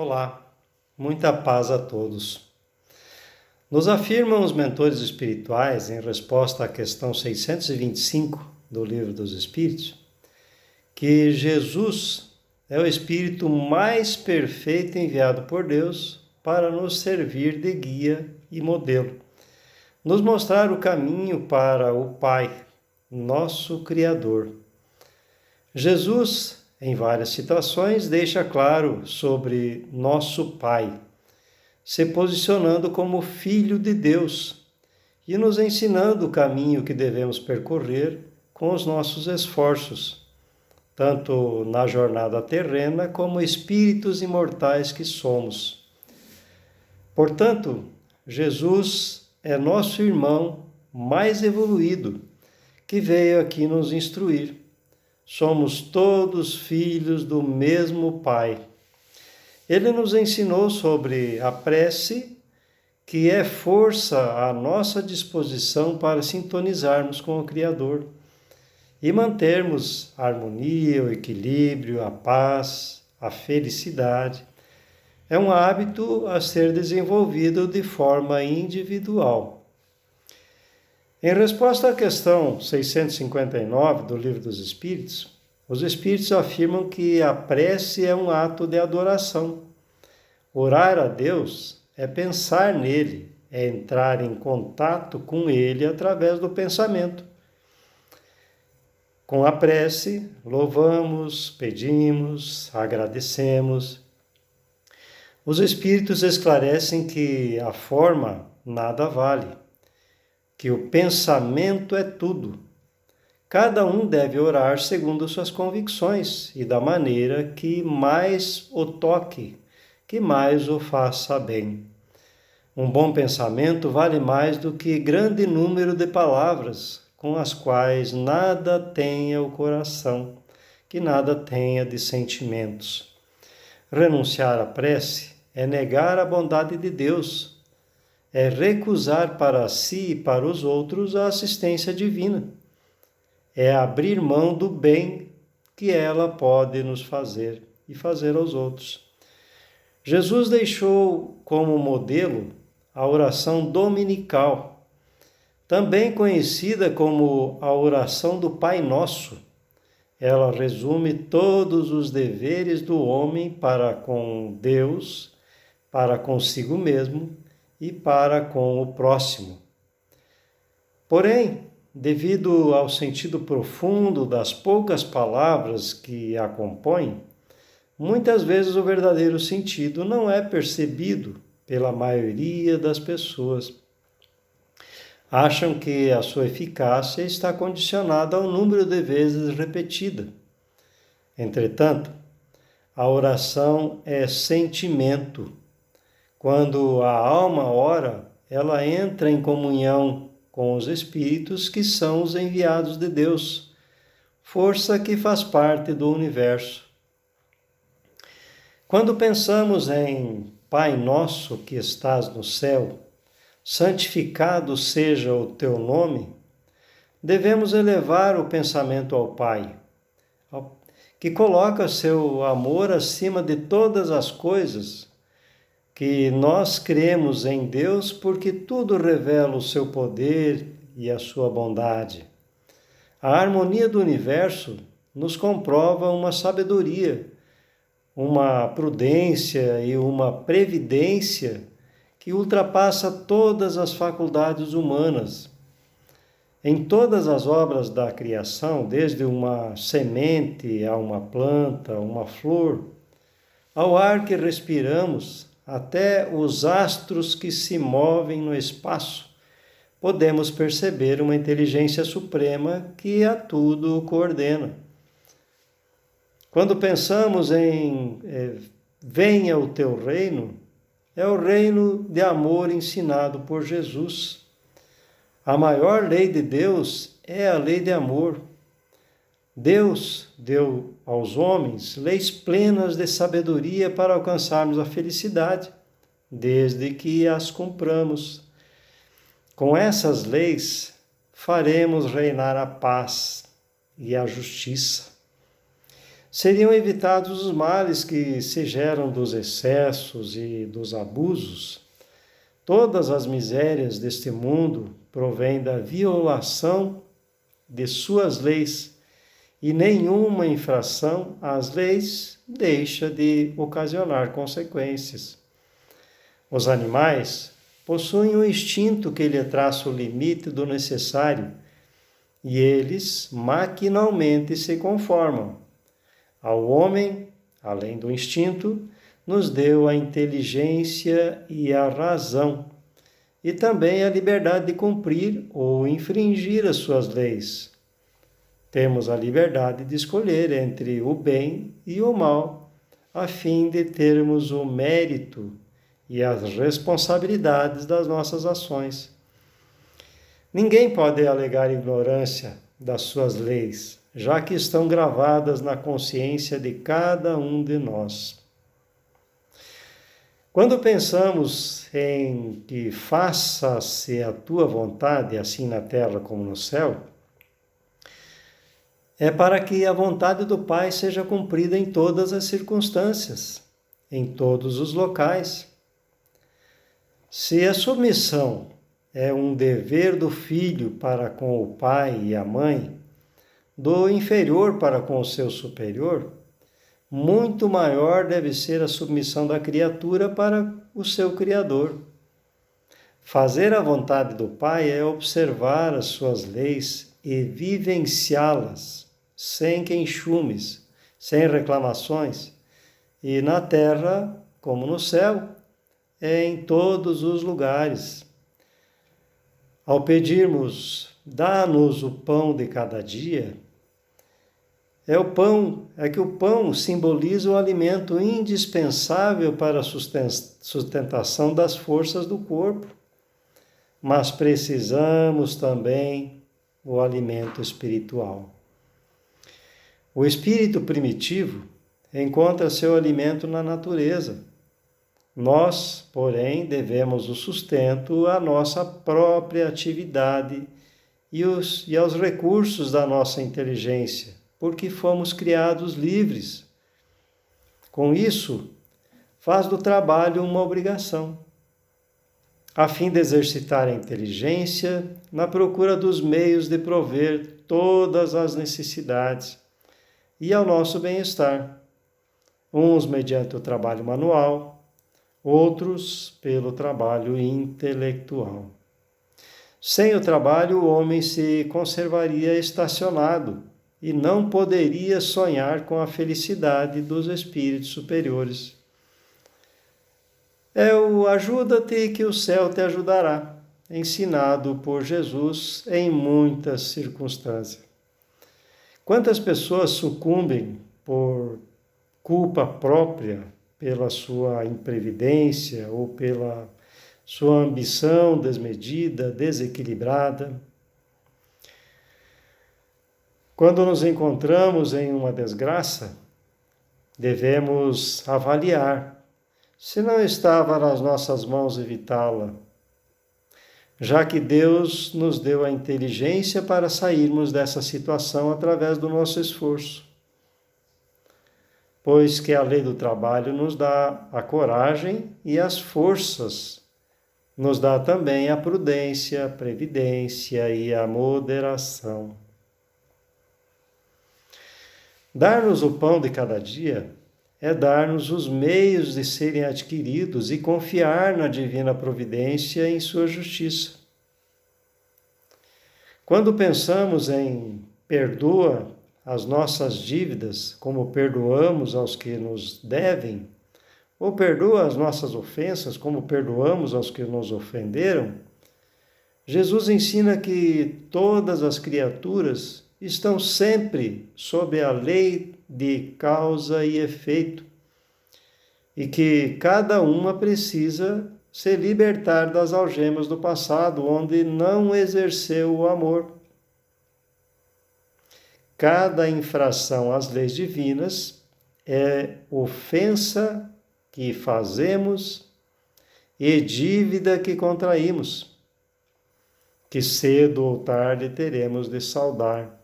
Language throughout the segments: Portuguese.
Olá, muita paz a todos. Nos afirmam os mentores espirituais, em resposta à questão 625 do Livro dos Espíritos, que Jesus é o Espírito mais perfeito enviado por Deus para nos servir de guia e modelo, nos mostrar o caminho para o Pai, nosso Criador. Jesus, em várias citações, deixa claro sobre nosso Pai, se posicionando como Filho de Deus e nos ensinando o caminho que devemos percorrer com os nossos esforços, tanto na jornada terrena como espíritos imortais que somos. Portanto, Jesus é nosso irmão mais evoluído, que veio aqui nos instruir. Somos todos filhos do mesmo Pai. Ele nos ensinou sobre a prece, que é força à nossa disposição para sintonizarmos com o Criador e mantermos a harmonia, o equilíbrio, a paz, a felicidade. É um hábito a ser desenvolvido de forma individual. Em resposta à questão 659 do Livro dos Espíritos, os Espíritos afirmam que a prece é um ato de adoração. Orar a Deus é pensar nele, é entrar em contato com ele através do pensamento. Com a prece, louvamos, pedimos, agradecemos. Os Espíritos esclarecem que a forma nada vale, que o pensamento é tudo. Cada um deve orar segundo suas convicções e da maneira que mais o toque, que mais o faça bem. Um bom pensamento vale mais do que grande número de palavras, com as quais nada tenha o coração, que nada tenha de sentimentos. Renunciar à prece é negar a bondade de Deus, é recusar para si e para os outros a assistência divina. É abrir mão do bem que ela pode nos fazer e fazer aos outros. Jesus deixou como modelo a oração dominical, também conhecida como a oração do Pai Nosso. Ela resume todos os deveres do homem para com Deus, para consigo mesmo e para com o próximo. Porém, devido ao sentido profundo das poucas palavras que a compõem, muitas vezes o verdadeiro sentido não é percebido pela maioria das pessoas. Acham que a sua eficácia está condicionada ao número de vezes repetida. Entretanto, a oração é sentimento. Quando a alma ora, ela entra em comunhão com os espíritos que são os enviados de Deus, força que faz parte do universo. Quando pensamos em Pai Nosso que estás no céu, santificado seja o teu nome, devemos elevar o pensamento ao Pai, que coloca seu amor acima de todas as coisas, que nós cremos em Deus porque tudo revela o seu poder e a sua bondade. A harmonia do universo nos comprova uma sabedoria, uma prudência e uma previdência que ultrapassa todas as faculdades humanas. Em todas as obras da criação, desde uma semente a uma planta, uma flor, ao ar que respiramos, até os astros que se movem no espaço, podemos perceber uma inteligência suprema que a tudo coordena. Quando pensamos em venha o teu reino, é o reino de amor ensinado por Jesus. A maior lei de Deus é a lei de amor. Deus deu aos homens leis plenas de sabedoria para alcançarmos a felicidade, desde que as cumpramos. Com essas leis, faremos reinar a paz e a justiça. seriam evitados os males que se geram dos excessos e dos abusos. Todas as misérias deste mundo provêm da violação de suas leis, e nenhuma infração às leis deixa de ocasionar consequências. Os animais possuem um instinto que lhe traça o limite do necessário, e eles maquinalmente se conformam. Ao homem, além do instinto, nos deu a inteligência e a razão, e também a liberdade de cumprir ou infringir as suas leis. Temos a liberdade de escolher entre o bem e o mal, a fim de termos o mérito e as responsabilidades das nossas ações. Ninguém pode alegar ignorância das suas leis, já que estão gravadas na consciência de cada um de nós. Quando pensamos em que faça-se a tua vontade, assim na terra como no céu, é para que a vontade do Pai seja cumprida em todas as circunstâncias, em todos os locais. Se a submissão é um dever do filho para com o pai e a mãe, do inferior para com o seu superior, muito maior deve ser a submissão da criatura para o seu Criador. Fazer a vontade do Pai é observar as suas leis e vivenciá-las, sem queixumes, sem reclamações, e na terra, como no céu, em todos os lugares. Ao pedirmos, dá-nos o pão de cada dia, é que o pão simboliza o alimento indispensável para a sustentação das forças do corpo, mas precisamos também o alimento espiritual. O espírito primitivo encontra seu alimento na natureza. Nós, porém, devemos o sustento à nossa própria atividade e aos recursos da nossa inteligência, porque fomos criados livres. Com isso, faz do trabalho uma obrigação, a fim de exercitar a inteligência na procura dos meios de prover todas as necessidades e ao nosso bem-estar, uns mediante o trabalho manual, outros pelo trabalho intelectual. Sem o trabalho, o homem se conservaria estacionado e não poderia sonhar com a felicidade dos espíritos superiores. É o ajuda-te que o céu te ajudará, ensinado por Jesus em muitas circunstâncias. Quantas pessoas sucumbem por culpa própria, pela sua imprevidência ou pela sua ambição desmedida, desequilibrada? Quando nos encontramos em uma desgraça, devemos avaliar se não estava nas nossas mãos evitá-la, já que Deus nos deu a inteligência para sairmos dessa situação através do nosso esforço. Pois que a lei do trabalho nos dá a coragem e as forças, nos dá também a prudência, a previdência e a moderação. Dar-nos o pão de cada dia é dar-nos os meios de serem adquiridos e confiar na divina providência e em sua justiça. Quando pensamos em perdoa as nossas dívidas, como perdoamos aos que nos devem, ou perdoa as nossas ofensas, como perdoamos aos que nos ofenderam, Jesus ensina que todas as criaturas estão sempre sob a lei de causa e efeito, e que cada uma precisa se libertar das algemas do passado, onde não exerceu o amor. Cada infração às leis divinas é ofensa que fazemos e dívida que contraímos, que cedo ou tarde teremos de saldar.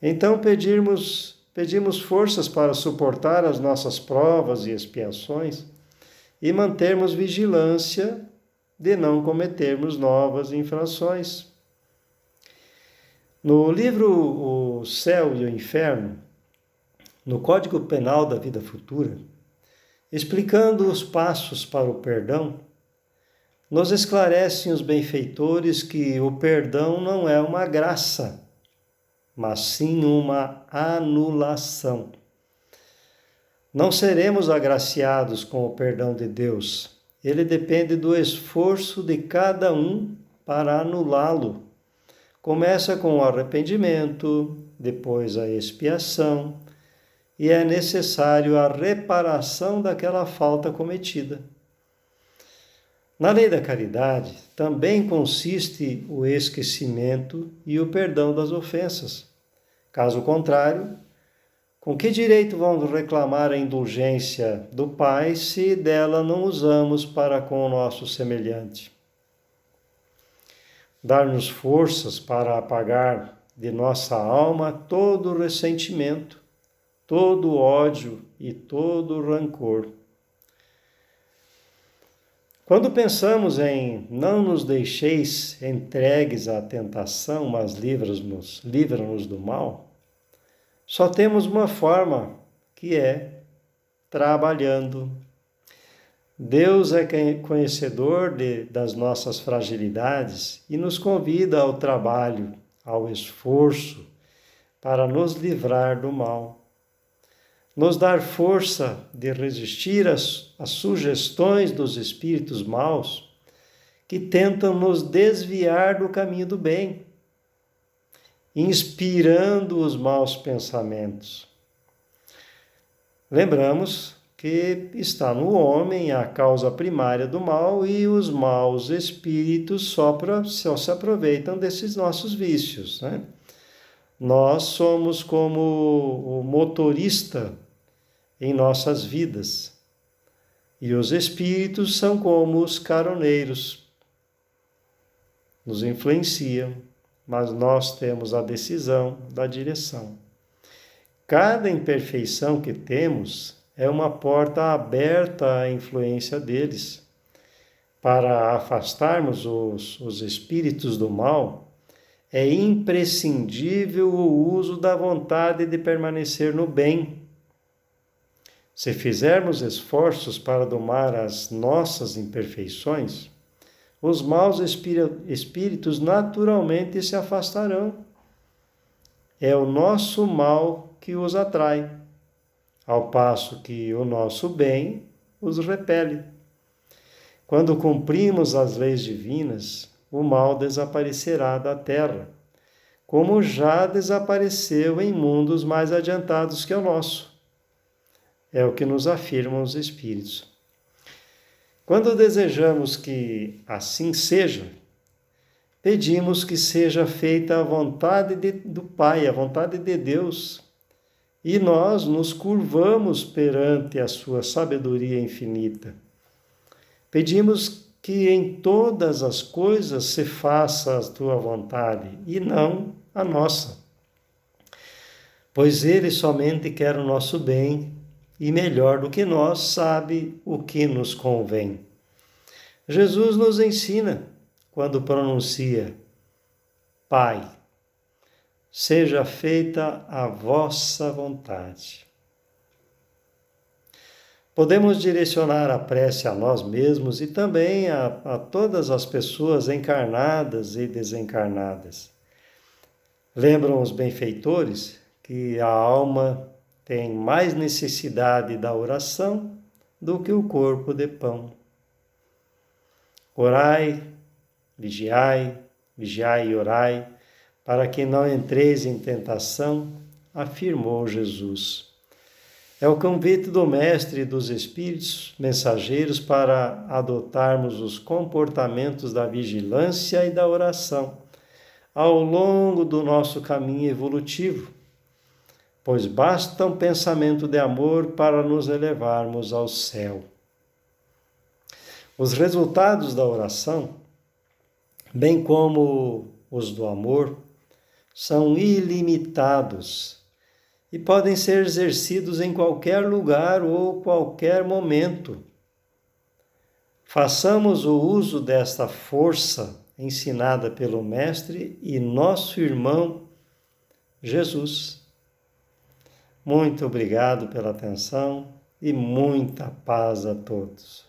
Então, pedirmos pedimos forças para suportar as nossas provas e expiações e mantermos vigilância de não cometermos novas infrações. No livro O Céu e o Inferno, no Código Penal da Vida Futura, explicando os passos para o perdão, nos esclarecem os benfeitores que o perdão não é uma graça, mas sim uma anulação. Não seremos agraciados com o perdão de Deus. Ele depende do esforço de cada um para anulá-lo. Começa com o arrependimento, depois a expiação, e é necessário a reparação daquela falta cometida. Na lei da caridade também consiste o esquecimento e o perdão das ofensas. Caso contrário, com que direito vamos reclamar a indulgência do Pai se dela não usamos para com o nosso semelhante? Dar-nos forças para apagar de nossa alma todo o ressentimento, todo o ódio e todo o rancor. Quando pensamos em não nos deixeis entregues à tentação, mas livra-nos do mal, só temos uma forma, que é trabalhando. Deus é conhecedor das nossas fragilidades e nos convida ao trabalho, ao esforço, para nos livrar do mal. Nos dar força de resistir às sugestões dos espíritos maus que tentam nos desviar do caminho do bem, inspirando os maus pensamentos. Lembramos que está no homem a causa primária do mal e os maus espíritos só se aproveitam desses nossos vícios, né? Nós somos como o motorista em nossas vidas e os espíritos são como os caroneiros, nos influenciam, mas nós temos a decisão da direção. Cada imperfeição que temos é uma porta aberta à influência deles. Para afastarmos os espíritos do mal, é imprescindível o uso da vontade de permanecer no bem. Se fizermos esforços para domar as nossas imperfeições, os maus espíritos naturalmente se afastarão. É o nosso mal que os atrai, ao passo que o nosso bem os repele. Quando cumprimos as leis divinas, o mal desaparecerá da terra, como já desapareceu em mundos mais adiantados que o nosso. É o que nos afirmam os Espíritos. Quando desejamos que assim seja, pedimos que seja feita a vontade do Pai, a vontade de Deus, e nós nos curvamos perante a sua sabedoria infinita. Pedimos que em todas as coisas se faça a tua vontade e não a nossa, pois Ele somente quer o nosso bem e melhor do que nós sabe o que nos convém. Jesus nos ensina quando pronuncia: Pai, seja feita a vossa vontade. Podemos direcionar a prece a nós mesmos e também a todas as pessoas encarnadas e desencarnadas. Lembram os benfeitores que a alma tem mais necessidade da oração do que o corpo de pão. Orai, vigiai e orai, para que não entreis em tentação, afirmou Jesus. É o convite do Mestre e dos Espíritos mensageiros para adotarmos os comportamentos da vigilância e da oração ao longo do nosso caminho evolutivo, pois basta um pensamento de amor para nos elevarmos ao céu. Os resultados da oração, bem como os do amor, são ilimitados e podem ser exercidos em qualquer lugar ou qualquer momento. Façamos o uso desta força ensinada pelo Mestre e nosso irmão Jesus. Muito obrigado pela atenção e muita paz a todos.